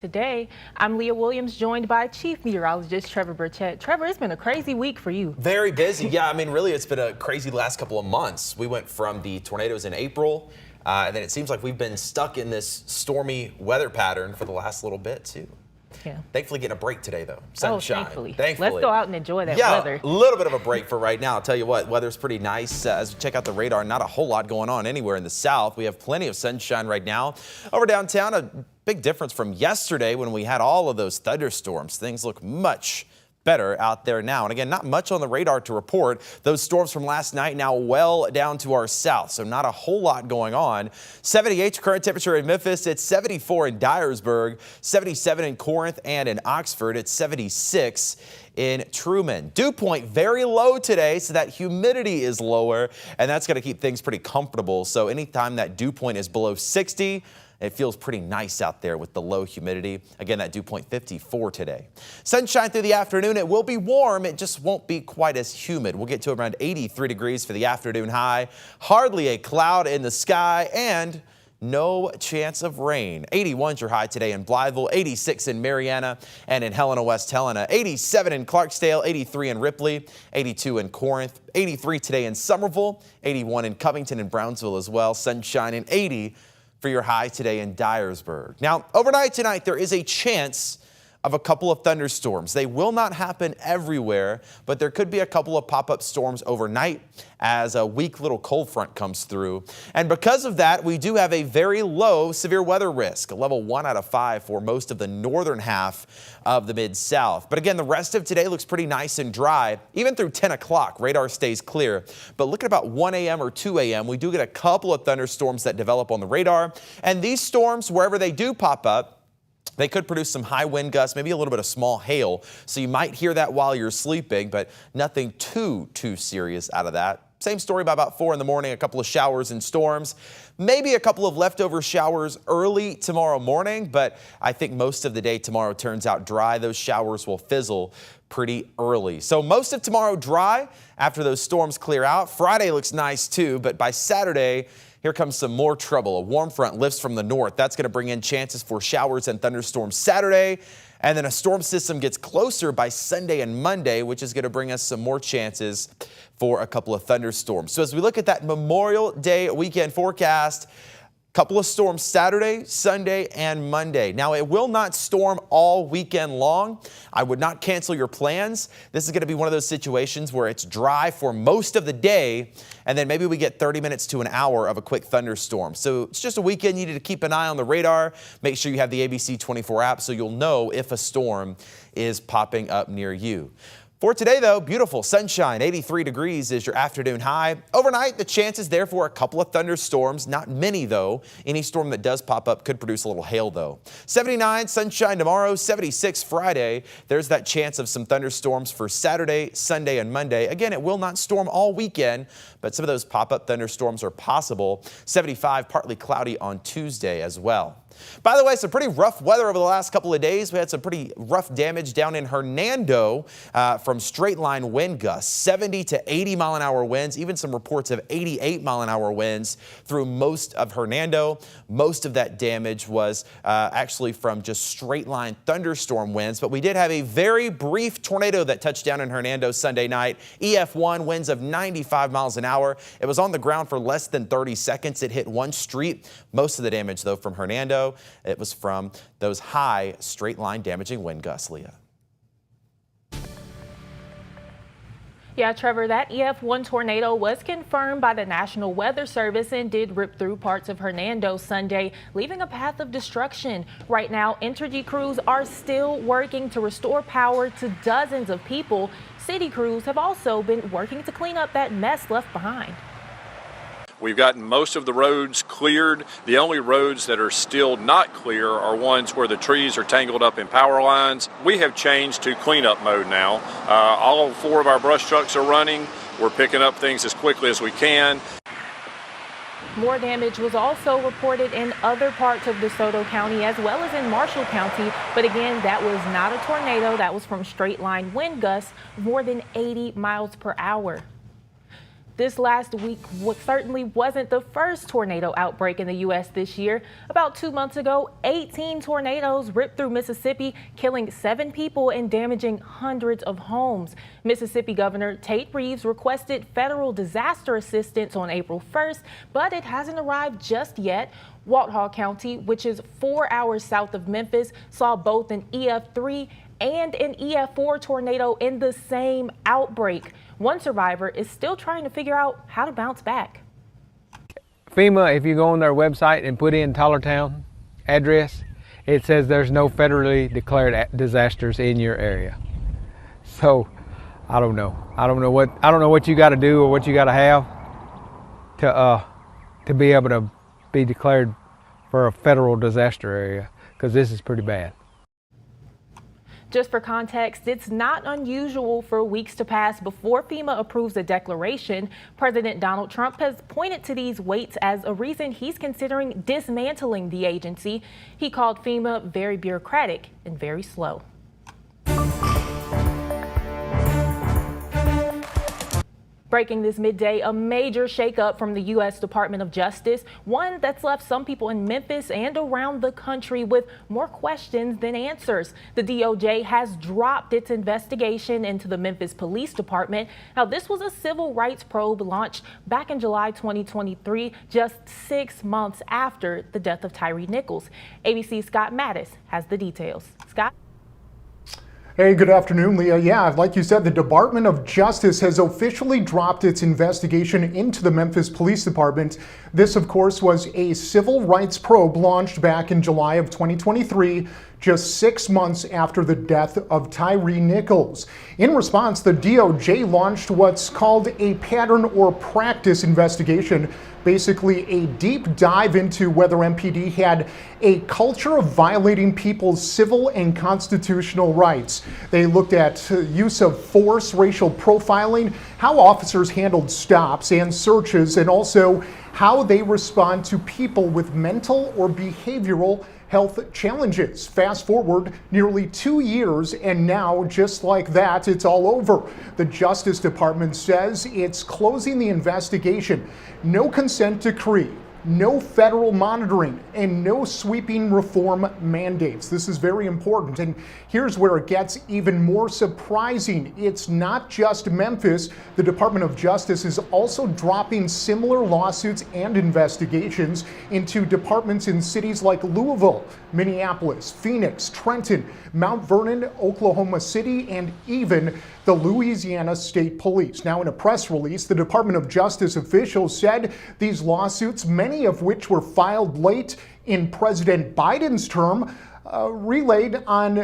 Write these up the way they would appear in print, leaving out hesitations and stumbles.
Today, I'm Leah Williams, joined by Chief Meteorologist Trevor Burchett. Trevor, it's been a crazy week for you. Very busy. Yeah, I mean, really, it's been a crazy last couple of months. We went from the tornadoes in April, and then it seems like we've been stuck in this stormy weather pattern for the last little bit, too. Yeah. Thankfully, getting a break today, though. Sunshine. Oh, thankfully. Let's go out and enjoy that weather. Yeah, a little bit of a break for right now. I'll tell you what, weather's pretty nice. As we check out the radar, not a whole lot going on anywhere in the south. We have plenty of sunshine right now. Over downtown, a big difference from yesterday when we had all of those thunderstorms. Things look much better out there now. And again, not much on the radar to report. Those storms from last night now well down to our south, so not a whole lot going on. 78 current temperature in Memphis. It's 74 in Dyersburg, 77 in Corinth, and in Oxford it's 76 in Truman. Dew point very low today, so that humidity is lower, and that's going to keep things pretty comfortable. So anytime that dew point is below 60, it feels pretty nice out there with the low humidity. Again, that dew point 54 today. Sunshine through the afternoon. It will be warm. It just won't be quite as humid. We'll get to around 83 degrees for the afternoon high. Hardly a cloud in the sky and no chance of rain. 81's your high today in Blytheville, 86 in Mariana and in Helena, West Helena, 87 in Clarksdale, 83 in Ripley, 82 in Corinth, 83 today in Somerville, 81 in Covington and Brownsville as well. Sunshine and 80 for your high today in Dyersburg. Now, overnight tonight, there is a chance of a couple of thunderstorms. They will not happen everywhere, but there could be a couple of pop-up storms overnight as a weak little cold front comes through. And because of that, we do have a very low severe weather risk, a level 1 out of 5 for most of the northern half of the Mid-South. But again, the rest of today looks pretty nice and dry. Even through 10 o'clock, radar stays clear. But look at about 1 a.m. or 2 a.m., we do get a couple of thunderstorms that develop on the radar. And these storms, wherever they do pop up, they could produce some high wind gusts, maybe a little bit of small hail. So you might hear that while you're sleeping, but nothing too serious out of that. Same story by about 4 in the morning, a couple of showers and storms, maybe a couple of leftover showers early tomorrow morning, but I think most of the day tomorrow turns out dry. Those showers will fizzle pretty early. So most of tomorrow dry after those storms clear out. Friday looks nice too, but by Saturday, here comes some more trouble. A warm front lifts from the north. That's going to bring in chances for showers and thunderstorms Saturday. And then a storm system gets closer by Sunday and Monday, which is going to bring us some more chances for a couple of thunderstorms. So as we look at that Memorial Day weekend forecast, couple of storms Saturday, Sunday, and Monday. Now, it will not storm all weekend long. I would not cancel your plans. This is going to be one of those situations where it's dry for most of the day, and then maybe we get 30 minutes to an hour of a quick thunderstorm. So it's just a weekend. You need to keep an eye on the radar. Make sure you have the ABC24 app so you'll know if a storm is popping up near you. For today, though, beautiful sunshine, 83 degrees is your afternoon high. Overnight, the chances there for a couple of thunderstorms, not many, though. Any storm that does pop up could produce a little hail, though. 79, sunshine tomorrow, 76 Friday. There's that chance of some thunderstorms for Saturday, Sunday, and Monday. Again, it will not storm all weekend, but some of those pop-up thunderstorms are possible. 75, partly cloudy on Tuesday as well. By the way, some pretty rough weather over the last couple of days. We had some pretty rough damage down in Hernando from straight line wind gusts, 70 to 80 mile an hour winds, even some reports of 88 mile an hour winds through most of Hernando. Most of that damage was actually from just straight line thunderstorm winds, but we did have a very brief tornado that touched down in Hernando Sunday night. EF1 winds of 95 miles an hour. It was on the ground for less than 30 seconds. It hit one street. Most of the damage, though, from Hernando. It was from those high straight line damaging wind gusts, Leah. Yeah, Trevor, that EF1 tornado was confirmed by the National Weather Service and did rip through parts of Hernando Sunday, leaving a path of destruction. Right now, energy crews are still working to restore power to dozens of people. City crews have also been working to clean up that mess left behind. We've gotten most of the roads cleared. The only roads that are still not clear are ones where the trees are tangled up in power lines. We have changed to cleanup mode now. All 4 of our brush trucks are running. We're picking up things as quickly as we can. More damage was also reported in other parts of DeSoto County as well as in Marshall County. But again, that was not a tornado. That was from straight line wind gusts more than 80 miles per hour. This last week certainly wasn't the first tornado outbreak in the U.S. this year. About 2 months ago, 18 tornadoes ripped through Mississippi, killing 7 people and damaging hundreds of homes. Mississippi Governor Tate Reeves requested federal disaster assistance on April 1st, but it hasn't arrived just yet. Walthall County, which is 4 hours south of Memphis, saw both an EF3 and an EF4 tornado in the same outbreak. One survivor is still trying to figure out how to bounce back. FEMA, if you go on their website and put in Tollertown address, it says there's no federally declared disasters in your area. So I don't know. I don't know what you got to do or what you got to have to be able to be declared for a federal disaster area, because this is pretty bad. Just for context, it's not unusual for weeks to pass before FEMA approves a declaration. President Donald Trump has pointed to these waits as a reason he's considering dismantling the agency. He called FEMA very bureaucratic and very slow. Breaking this midday, a major shakeup from the U.S. Department of Justice, one that's left some people in Memphis and around the country with more questions than answers. The DOJ has dropped its investigation into the Memphis Police Department. Now, this was a civil rights probe launched back in July 2023, just 6 months after the death of Tyre Nichols. ABC's Scott Mattis has the details. Scott? Hey, good afternoon, Leah. Yeah, like you said, the Department of Justice has officially dropped its investigation into the Memphis Police Department. This, of course, was a civil rights probe launched back in July of 2023, just 6 months after the death of Tyre Nichols. In response, the DOJ launched what's called a pattern or practice investigation, basically a deep dive into whether MPD had a culture of violating people's civil and constitutional rights. They looked at use of force, racial profiling, how officers handled stops and searches, and also how they respond to people with mental or behavioral health challenges. Fast forward nearly 2 years, and now, just like that, it's all over. The Justice Department says it's closing the investigation. No consent decree, no federal monitoring, and no sweeping reform mandates. This is very important, and here's where it gets even more surprising. It's not just Memphis. The Department of Justice is also dropping similar lawsuits and investigations into departments in cities like Louisville, Minneapolis, Phoenix, Trenton, Mount Vernon, Oklahoma City, and even the Louisiana State Police. Now, in a press release, the Department of Justice officials said these lawsuits, many of which were filed late in President Biden's term, relayed on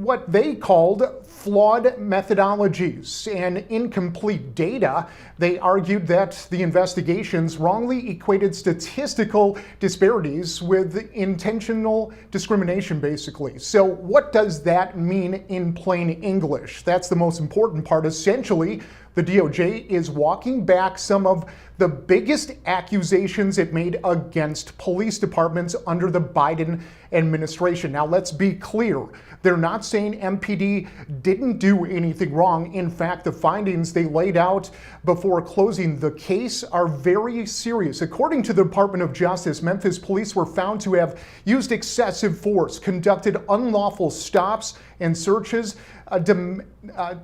what they called flawed methodologies and incomplete data. They argued that the investigations wrongly equated statistical disparities with intentional discrimination, basically. So what does that mean in plain English? That's the most important part. Essentially, the DOJ is walking back some of the biggest accusations it made against police departments under the Biden administration. Now, let's be clear. They're not saying MPD didn't do anything wrong. In fact, the findings they laid out before closing the case are very serious. According to the Department of Justice, Memphis police were found to have used excessive force, conducted unlawful stops and searches,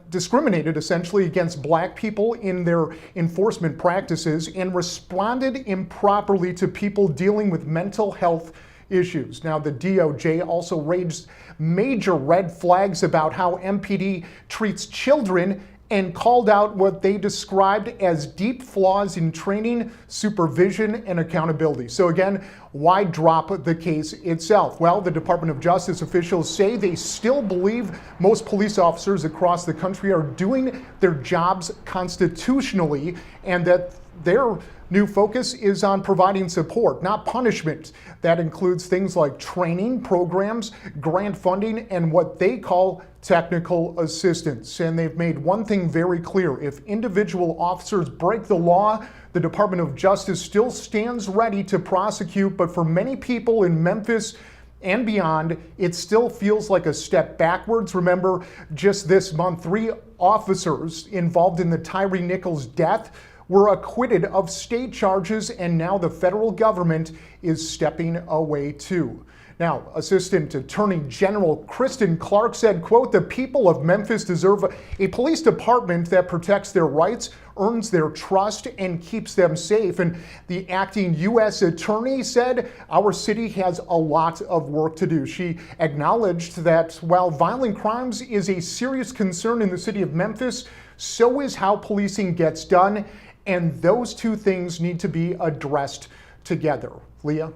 discriminated essentially against black people in their enforcement practices, and responded improperly to people dealing with mental health issues. Now, the DOJ also raised major red flags about how MPD treats children and called out what they described as deep flaws in training, supervision, and accountability. So again, why drop the case itself? Well, the Department of Justice officials say they still believe most police officers across the country are doing their jobs constitutionally, and that their new focus is on providing support, not punishment. That includes things like training programs, grant funding, and what they call technical assistance. And they've made one thing very clear: if individual officers break the law, the Department of Justice still stands ready to prosecute. But for many people in Memphis and beyond, it still feels like a step backwards. Remember, just this month, 3 officers involved in the Tyre Nichols death were acquitted of state charges, and now the federal government is stepping away too. Now, Assistant Attorney General Kristen Clark said, quote, "The people of Memphis deserve a police department that protects their rights, earns their trust, and keeps them safe." And the acting U.S. attorney said, "Our city has a lot of work to do." She acknowledged that while violent crimes is a serious concern in the city of Memphis, so is how policing gets done, and those two things need to be addressed together. Leah?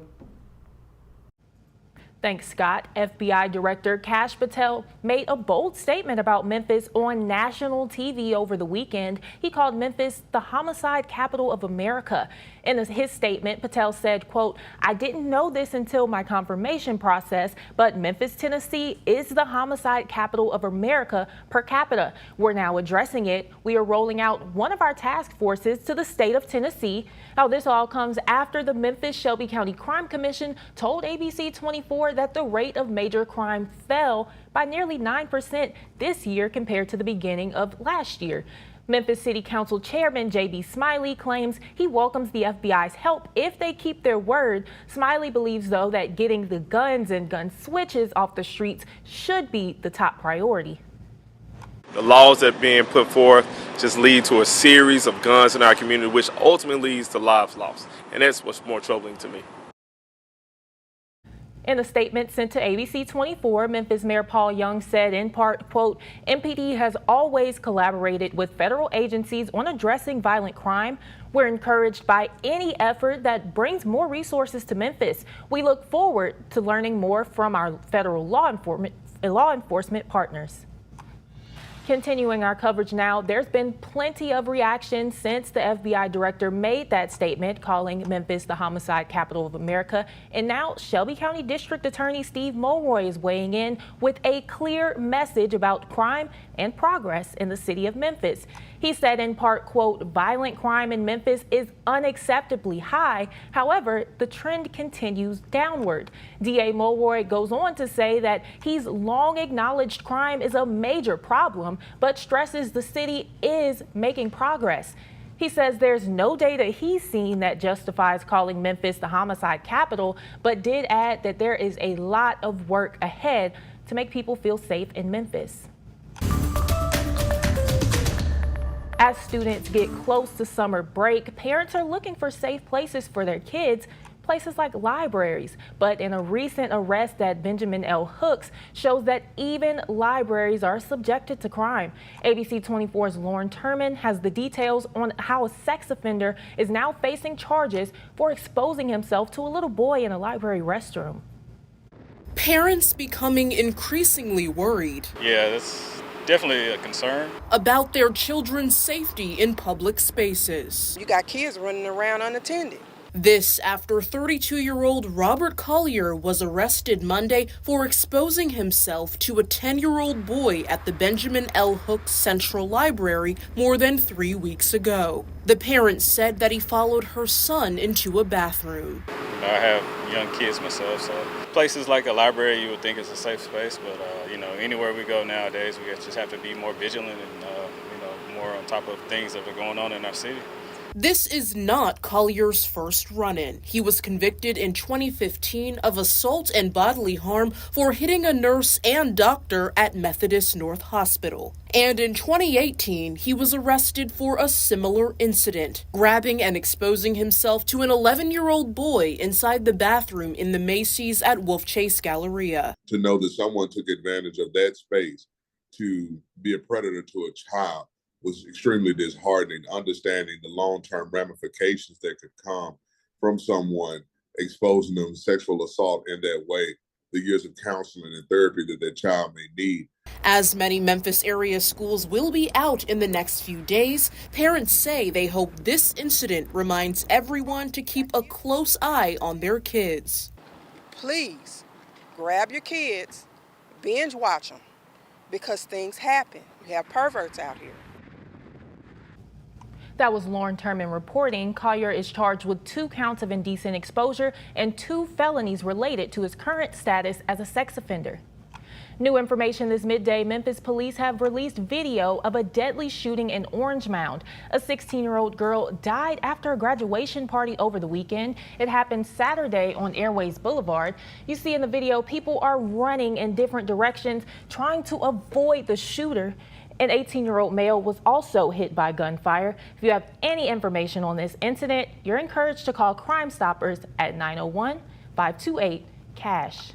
Thanks, Scott. FBI Director Kash Patel made a bold statement about Memphis on national TV over the weekend. He called Memphis the homicide capital of America. In his statement, Patel said, quote, "I didn't know this until my confirmation process, but Memphis, Tennessee is the homicide capital of America per capita. We're now addressing it. We are rolling out one of our task forces to the state of Tennessee." Now, this all comes after the Memphis-Shelby County Crime Commission told ABC24 that the rate of major crime fell by nearly 9% this year compared to the beginning of last year. Memphis City Council Chairman J.B. Smiley claims he welcomes the FBI's help if they keep their word. Smiley believes, though, that getting the guns and gun switches off the streets should be the top priority. The laws that are being put forth just lead to a series of guns in our community, which ultimately leads to lives lost. And that's what's more troubling to me. In a statement sent to ABC24, Memphis Mayor Paul Young said in part, quote, "MPD has always collaborated with federal agencies on addressing violent crime. We're encouraged by any effort that brings more resources to Memphis. We look forward to learning more from our federal law enforcement partners." Continuing our coverage now, there's been plenty of reaction since the FBI director made that statement calling Memphis the homicide capital of America. And now Shelby County District Attorney Steve Mulroy is weighing in with a clear message about crime and progress in the city of Memphis. He said in part, quote, "Violent crime in Memphis is unacceptably high. However, the trend continues downward." DA Mulroy goes on to say that he's long acknowledged crime is a major problem, but stresses the city is making progress. He says there's no data he's seen that justifies calling Memphis the homicide capital, but did add that there is a lot of work ahead to make people feel safe in Memphis. As students get close to summer break, parents are looking for safe places for their kids, places like libraries. But in a recent arrest at Benjamin L. Hooks shows that even libraries are subjected to crime. ABC24's Lauren Turman has the details on how a sex offender is now facing charges for exposing himself to a little boy in a library restroom. Parents becoming increasingly worried. Yeah, that's definitely a concern. About their children's safety in public spaces. You got kids running around unattended. This after 32-year-old Robert Collier was arrested Monday for exposing himself to a 10-year-old boy at the Benjamin L. Hooks Central Library more than 3 weeks ago. The parent said that he followed her son into a bathroom. I have young kids myself, so places like a library you would think is a safe space, but anywhere we go nowadays, we just have to be more vigilant and more on top of things that are going on in our city. This is not Collier's first run-in. He was convicted in 2015 of assault and bodily harm for hitting a nurse and doctor at Methodist North Hospital. And in 2018, he was arrested for a similar incident, grabbing and exposing himself to an 11-year-old boy inside the bathroom in the Macy's at Wolf Chase Galleria. To know that someone took advantage of that space to be a predator to a child was extremely disheartening, understanding the long-term ramifications that could come from someone exposing them to sexual assault in that way, the years of counseling and therapy that that child may need. As many Memphis area schools will be out in the next few days, parents say they hope this incident reminds everyone to keep a close eye on their kids. Please grab your kids, binge watch them, because things happen. You have perverts out here. That was Lauren Turman reporting. Collier is charged with 2 counts of indecent exposure and 2 felonies related to his current status as a sex offender. New information this midday, Memphis police have released video of a deadly shooting in Orange Mound. A 16-year-old girl died after a graduation party over the weekend. It happened Saturday on Airways Boulevard. You see in the video, people are running in different directions, trying to avoid the shooter. An 18-year-old male was also hit by gunfire. If you have any information on this incident, you're encouraged to call Crime Stoppers at 901-528-CASH.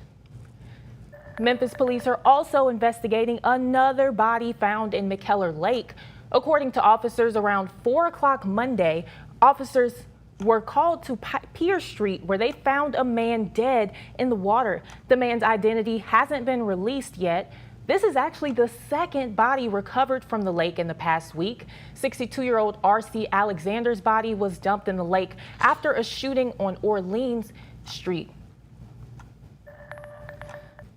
Memphis police are also investigating another body found in McKellar Lake. According to officers, around 4 o'clock Monday, officers were called to Pier Street where they found a man dead in the water. The man's identity hasn't been released yet. This is actually the second body recovered from the lake in the past week. 62-year-old R.C. Alexander's body was dumped in the lake after a shooting on Orleans Street.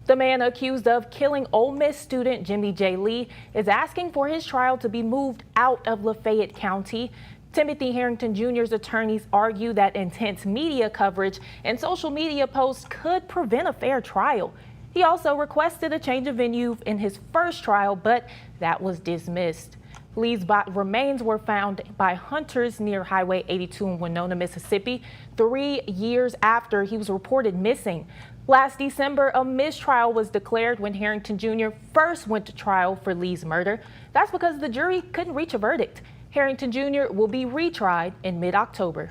The man accused of killing Ole Miss student Jimmy J. Lee is asking for his trial to be moved out of Lafayette County. Timothy Harrington Jr.'s attorneys argue that intense media coverage and social media posts could prevent a fair trial. He also requested a change of venue in his first trial, but that was dismissed. Lee's remains were found by hunters near Highway 82 in Winona, Mississippi, 3 years after he was reported missing. Last December, a mistrial was declared when Harrington Jr. first went to trial for Lee's murder. That's because the jury couldn't reach a verdict. Harrington Jr. will be retried in mid-October.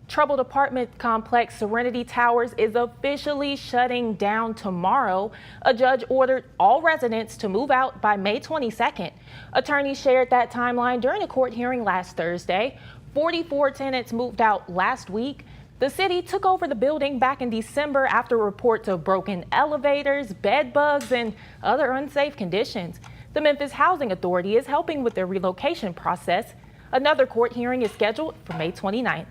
Troubled apartment complex Serenity Towers is officially shutting down tomorrow. A judge ordered all residents to move out by May 22nd. Attorneys shared that timeline during a court hearing last Thursday. 44 tenants moved out last week. The city took over the building back in December after reports of broken elevators, bed bugs, and other unsafe conditions. The Memphis Housing Authority is helping with their relocation process. Another court hearing is scheduled for May 29th.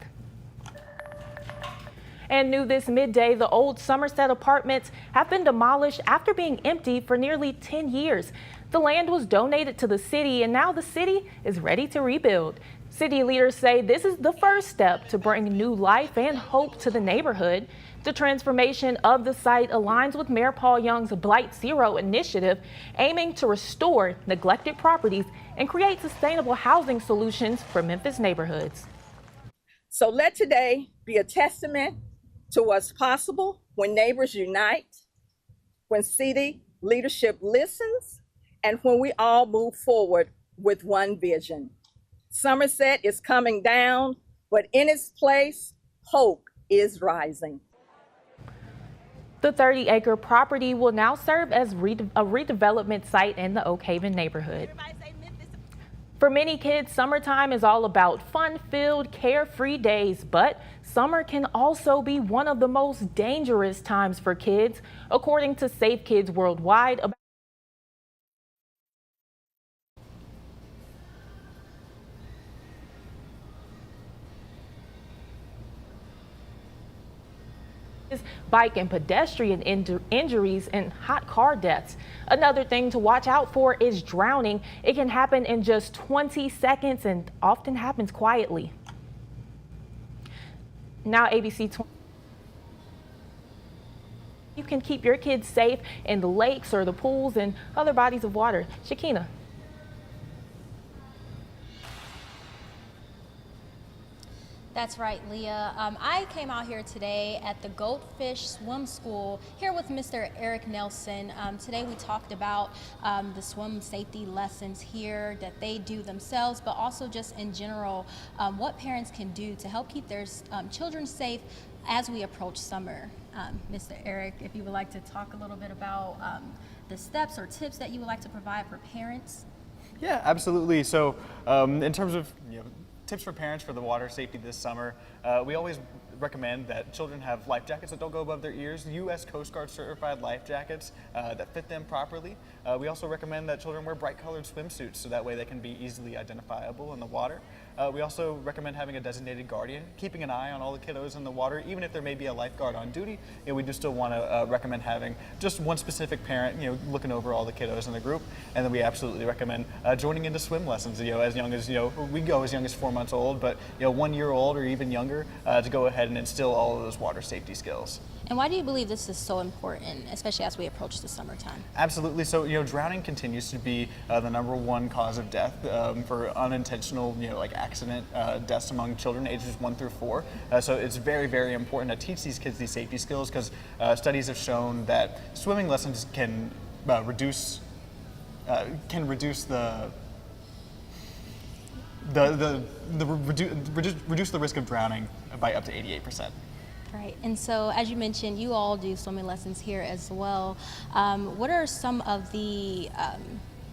And new this midday, the old Somerset apartments have been demolished after being empty for nearly 10 years. The land was donated to the city, and now the city is ready to rebuild. City leaders say this is the first step to bring new life and hope to the neighborhood. The transformation of the site aligns with Mayor Paul Young's Blight Zero initiative, aiming to restore neglected properties and create sustainable housing solutions for Memphis neighborhoods. So let today be a testament to what's possible when neighbors unite, when city leadership listens, and when we all move forward with one vision. Somerset is coming down, but in its place, hope is rising. The 30-acre property will now serve as a redevelopment site in the Oak Haven neighborhood. For many kids, summertime is all about fun-filled, carefree days, but summer can also be one of the most dangerous times for kids, according to Safe Kids Worldwide. Bike and pedestrian injuries and hot car deaths. Another thing to watch out for is drowning. It can happen in just 20 seconds and often happens quietly. Now ABC24. You can keep your kids safe in the lakes or the pools and other bodies of water. Shakina. That's right, Leah. I came out here today at the Goldfish Swim School here with Mr. Eric Nelson. Today we talked about the swim safety lessons here that they do themselves, but also just in general, what parents can do to help keep their children safe as we approach summer. Mr. Eric, if you would like to talk a little bit about the steps or tips that you would like to provide for parents. Yeah, absolutely. So in terms of tips for parents for the water safety this summer, we always recommend that children have life jackets that don't go above their ears, U.S. Coast Guard certified life jackets that fit them properly. We also recommend that children wear bright colored swimsuits so that way they can be easily identifiable in the water. We also recommend having a designated guardian, keeping an eye on all the kiddos in the water, even if there may be a lifeguard on duty. We do still want to recommend having just one specific parent, looking over all the kiddos in the group. And then we absolutely recommend joining into swim lessons, as young as, we go as young as 4 months old, but 1 year old or even younger to go ahead and instill all of those water safety skills. And why do you believe this is so important, especially as we approach the summertime? Absolutely. So, drowning continues to be the #1 cause of death for unintentional, like accident deaths among children ages 1 through 4. So it's very, very important to teach these kids these safety skills, because studies have shown that swimming lessons can reduce reduce the risk of drowning by up to 88%. Right, and so as you mentioned, you all do swimming lessons here as well. What are some of the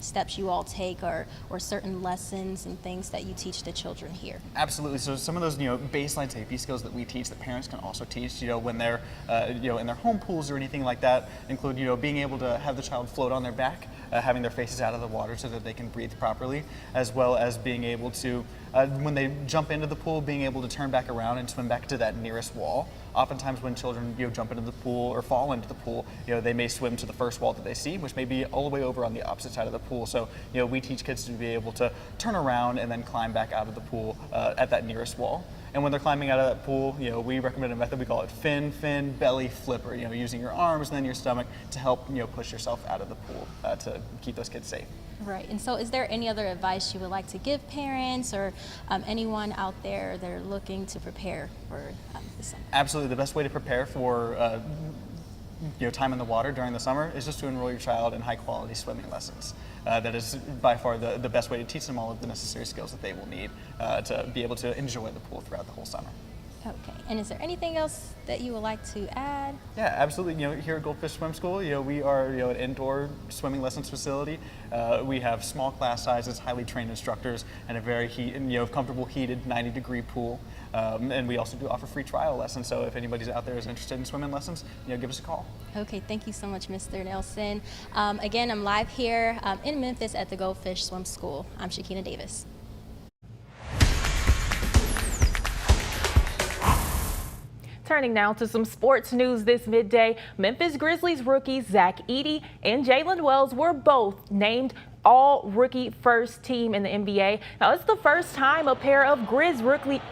steps you all take, or certain lessons and things that you teach the children here? Absolutely. So some of those baseline safety skills that we teach that parents can also teach when they're in their home pools or anything like that include being able to have the child float on their back, having their faces out of the water so that they can breathe properly, as well as being able to when they jump into the pool, being able to turn back around and swim back to that nearest wall. Oftentimes when children jump into the pool or fall into the pool, they may swim to the first wall that they see, which may be all the way over on the opposite side of the pool. So we teach kids to be able to turn around and then climb back out of the pool at that nearest wall. And when they're climbing out of that pool, we recommend a method we call it fin, belly flipper, using your arms and then your stomach to help push yourself out of the pool to keep those kids safe. Right, and so is there any other advice you would like to give parents or anyone out there that are looking to prepare for the summer? Absolutely. The best way to prepare for time in the water during the summer is just to enroll your child in high quality swimming lessons. That is by far the best way to teach them all of the necessary skills that they will need to be able to enjoy the pool throughout the whole summer. Okay, and is there anything else that you would like to add? Yeah, absolutely. Here at Goldfish Swim School, we are an indoor swimming lessons facility. We have small class sizes, highly trained instructors, and a very comfortable heated 90-degree pool. And we also do offer free trial lessons. So if anybody's out there is interested in swimming lessons, give us a call. Okay, thank you so much, Mr. Nelson. Again, I'm live here in Memphis at the Goldfish Swim School. I'm Shakina Davis. Turning now to some sports news this midday. Memphis Grizzlies rookies Zach Edey and Jalen Wells were both named all-rookie first team in the NBA. Now, it's the first time a pair of Grizz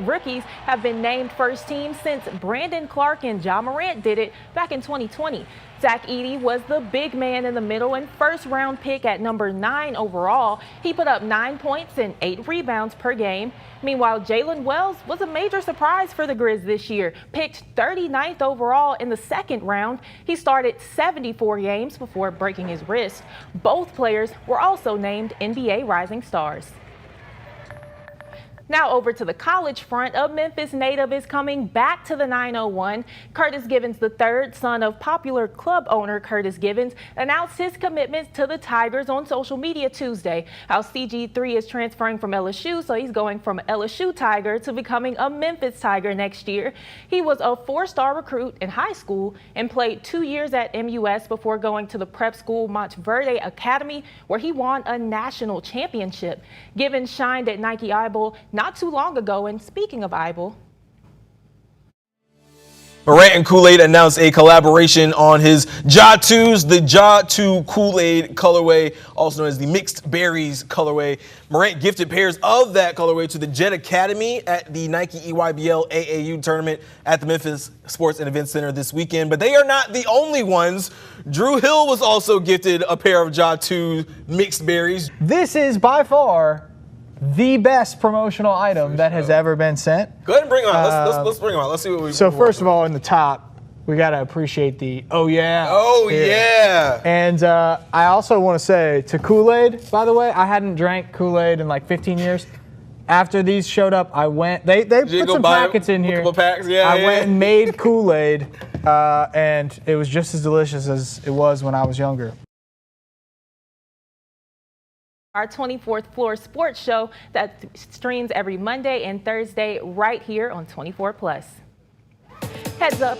rookies have been named first team since Brandon Clark and Ja Morant did it back in 2020. Zach Edey was the big man in the middle and first-round pick at number 9 overall. He put up 9 points and 8 rebounds per game. Meanwhile, Jalen Wells was a major surprise for the Grizz this year. Picked 39th overall in the second round. He started 74 games before breaking his wrist. Both players were also named NBA Rising Stars. Now over to the college front. A Memphis native is coming back to the 901. Curtis Givens III, son of popular club owner Curtis Givens, announced his commitment to the Tigers on social media Tuesday. How CG3 is transferring from LSU, so he's going from LSU Tiger to becoming a Memphis Tiger next year. He was a 4-star recruit in high school and played 2 years at MUS before going to the prep school Montverde Academy, where he won a national championship. Givens shined at Nike Eyeball not too long ago, and speaking of Eyeball, Morant and Kool-Aid announced a collaboration on his Ja 2s, the Ja 2 Kool-Aid colorway, also known as the Mixed Berries colorway. Morant gifted pairs of that colorway to the Jet Academy at the Nike EYBL AAU tournament at the Memphis Sports and Events Center this weekend. But they are not the only ones. Drew Hill was also gifted a pair of Ja 2 Mixed Berries. This is by far the best promotional item that has ever been sent. Go ahead and bring them out. Let's bring them out. Let's see what we. So first of all, in the top, we gotta appreciate the oh yeah. Oh yeah. And I also want to say to Kool-Aid, by the way, I hadn't drank Kool-Aid in like 15 years. After these showed up, I went. They put some packets in here. Packs? I went and made Kool-Aid, and it was just as delicious as it was when I was younger. Our 24th Floor Sports Show that streams every Monday and Thursday right here on 24+. Heads up,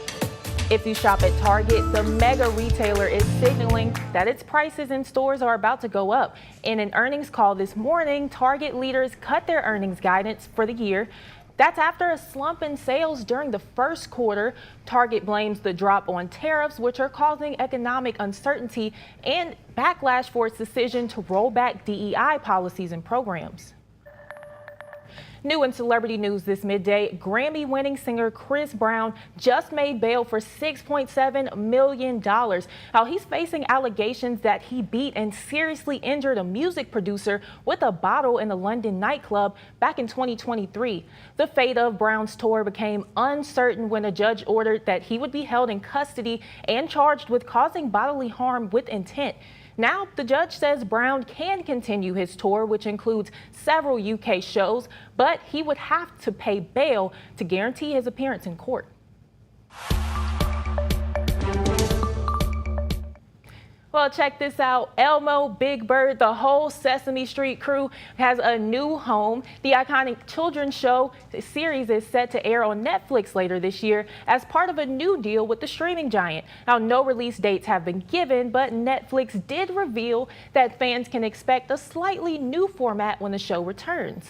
if you shop at Target, the mega retailer is signaling that its prices in stores are about to go up. In an earnings call this morning, Target leaders cut their earnings guidance for the year. That's after a slump in sales during the first quarter. Target blames the drop on tariffs, which are causing economic uncertainty and backlash for its decision to roll back DEI policies and programs. New in celebrity news this midday, Grammy-winning singer Chris Brown just made bail for $6.7 million. Now, he's facing allegations that he beat and seriously injured a music producer with a bottle in a London nightclub back in 2023. The fate of Brown's tour became uncertain when a judge ordered that he would be held in custody and charged with causing bodily harm with intent. Now, the judge says Brown can continue his tour, which includes several UK shows, but he would have to pay bail to guarantee his appearance in court. Well, check this out. Elmo, Big Bird, the whole Sesame Street crew has a new home. The iconic children's show series is set to air on Netflix later this year as part of a new deal with the streaming giant. Now, no release dates have been given, but Netflix did reveal that fans can expect a slightly new format when the show returns.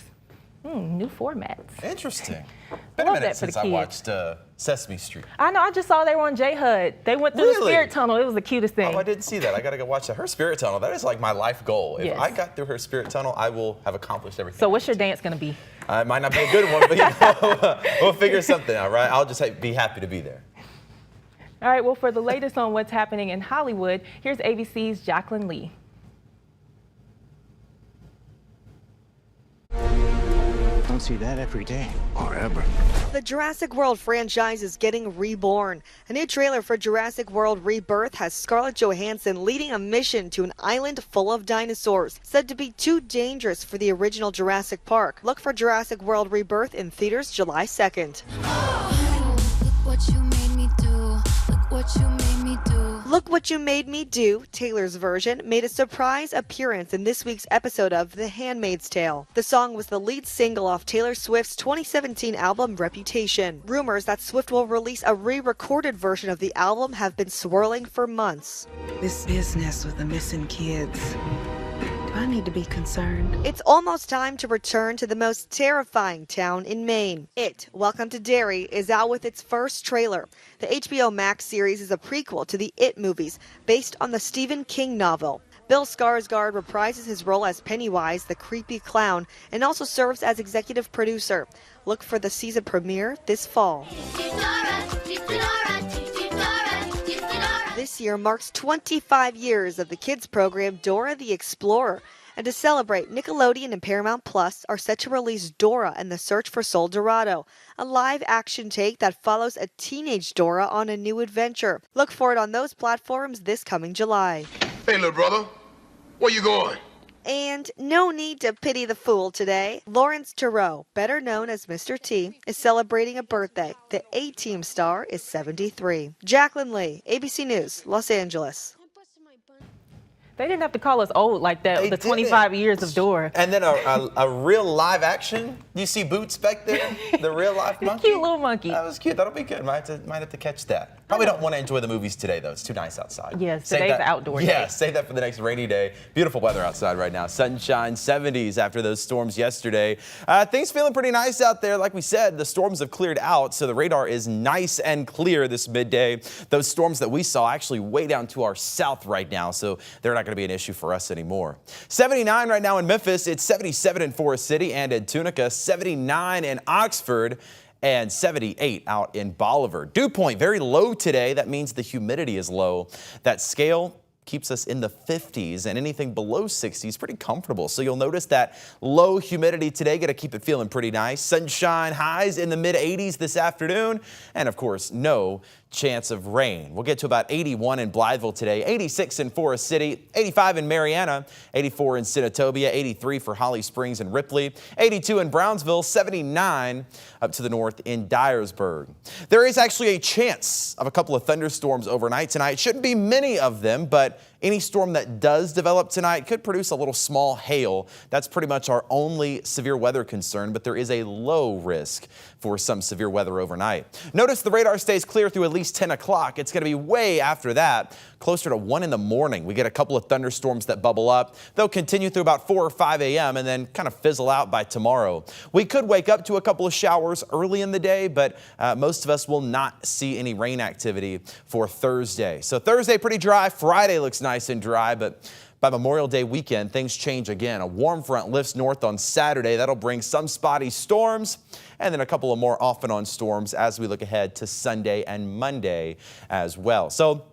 New formats. Interesting. I Been a love minute that for since the I kids. watched Sesame Street. I know. I just saw they were on J-HUD. They went through the spirit tunnel. It was the cutest thing. Oh, I didn't see that. I got to go watch that. Her spirit tunnel, that is like my life goal. If Yes. I got through her spirit tunnel, I will have accomplished everything. So what's your dance going to be? It might not be a good one, but you know, we'll figure something out, right? I'll just be happy to be there. All right, well, for the latest on what's happening in Hollywood, here's ABC's Jacqueline Lee. Don't see that every day or ever. The Jurassic World franchise is getting reborn. A new trailer for Jurassic World Rebirth has Scarlett Johansson leading a mission to an island full of dinosaurs, said to be too dangerous for the original Jurassic Park. Look for Jurassic World Rebirth in theaters July 2nd. Look what you made me do. Look what you made me do. Look What You Made Me Do, Taylor's version, made a surprise appearance in this week's episode of The Handmaid's Tale. The song was the lead single off Taylor Swift's 2017 album Reputation. Rumors that Swift will release a re-recorded version of the album have been swirling for months. This business with the missing kids. Do I need to be concerned? It's almost time to return to the most terrifying town in Maine. It, Welcome to Derry, is out with its first trailer. The HBO Max series is a prequel to the It movies, based on the Stephen King novel. Bill Skarsgård reprises his role as Pennywise, the creepy clown, and also serves as executive producer. Look for the season premiere this fall. This year marks 25 years of the kids program Dora the Explorer. And to celebrate, Nickelodeon and Paramount Plus are set to release Dora and the Search for Sol Dorado, a live-action take that follows a teenage Dora on a new adventure. Look for it on those platforms this coming July. Hey, little brother, where you going? And no need to pity the fool today. Lawrence Turreau, better known as Mr. T, is celebrating a birthday. The A-Team star is 73. Jacqueline Lee, ABC News, Los Angeles. They didn't have to call us old like that. The 25 years of Dora. And then a real live action. You see Boots back there, the real life monkey. Cute little monkey. That was cute. That'll be good. Might have to catch that. Probably don't want to enjoy the movies today though. It's too nice outside. Yes, Save today's that, outdoor day. Yeah, save that for the next rainy day. Beautiful weather outside right now. Sunshine, 70s after those storms yesterday. Things feeling pretty nice out there. Like we said, the storms have cleared out, so the radar is nice and clear this midday. Those storms that we saw actually way down to our south right now, so they're not going to be an issue for us anymore. 79 right now in Memphis. It's 77 in Forest City and in Tunica. 79 in Oxford. And 78 out in Bolivar. Dew point very low today. That means the humidity is low. That scale keeps us in the 50s, and anything below 60 is pretty comfortable. So you'll notice that low humidity today, got to keep it feeling pretty nice. Sunshine, highs in the mid 80s this afternoon, and of course, no chance of rain. We'll get to about 81 in Blytheville today, 86 in Forest City, 85 in Mariana, 84 in Senatobia, 83 for Holly Springs and Ripley, 82 in Brownsville, 79 up to the north in Dyersburg. There is actually a chance of a couple of thunderstorms overnight tonight. Shouldn't be many of them, but any storm that does develop tonight could produce a little small hail. That's pretty much our only severe weather concern, but there is a low risk for some severe weather overnight. Notice the radar stays clear through at least 10 o'clock. It's going to be way after that, closer to 1 in the morning. We get a couple of thunderstorms that bubble up. They'll continue through about 4 or 5 a.m. and then kind of fizzle out by tomorrow. We could wake up to a couple of showers early in the day, but most of us will not see any rain activity for Thursday. So Thursday pretty dry. Friday looks nice and dry, but By Memorial Day weekend, things change again. A warm front lifts north on Saturday. That'll bring some spotty storms and then a couple of more off and on storms as we look ahead to Sunday and Monday as well. So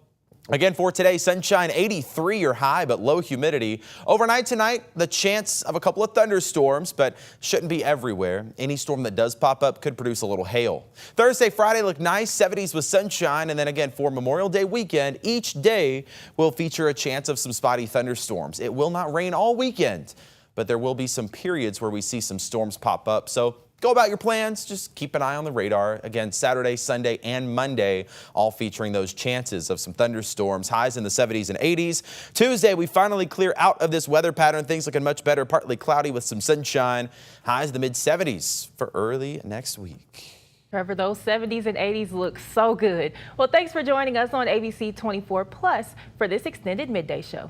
again, for today, sunshine, 83 your high, but low humidity. Overnight tonight, the chance of a couple of thunderstorms, but shouldn't be everywhere. Any storm that does pop up could produce a little hail. Thursday, Friday look nice, 70s with sunshine. And then again, for Memorial Day weekend, each day will feature a chance of some spotty thunderstorms. It will not rain all weekend, but there will be some periods where we see some storms pop up. So go about your plans. Just keep an eye on the radar. Again, Saturday, Sunday, and Monday, all featuring those chances of some thunderstorms. Highs in the 70s and 80s. Tuesday, we finally clear out of this weather pattern. Things looking much better. Partly cloudy with some sunshine. Highs in the mid-70s for early next week. Trevor, those 70s and 80s look so good. Well, thanks for joining us on ABC 24 Plus for this extended midday show.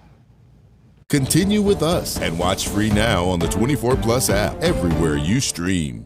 Continue with us and watch free now on the 24 Plus app everywhere you stream.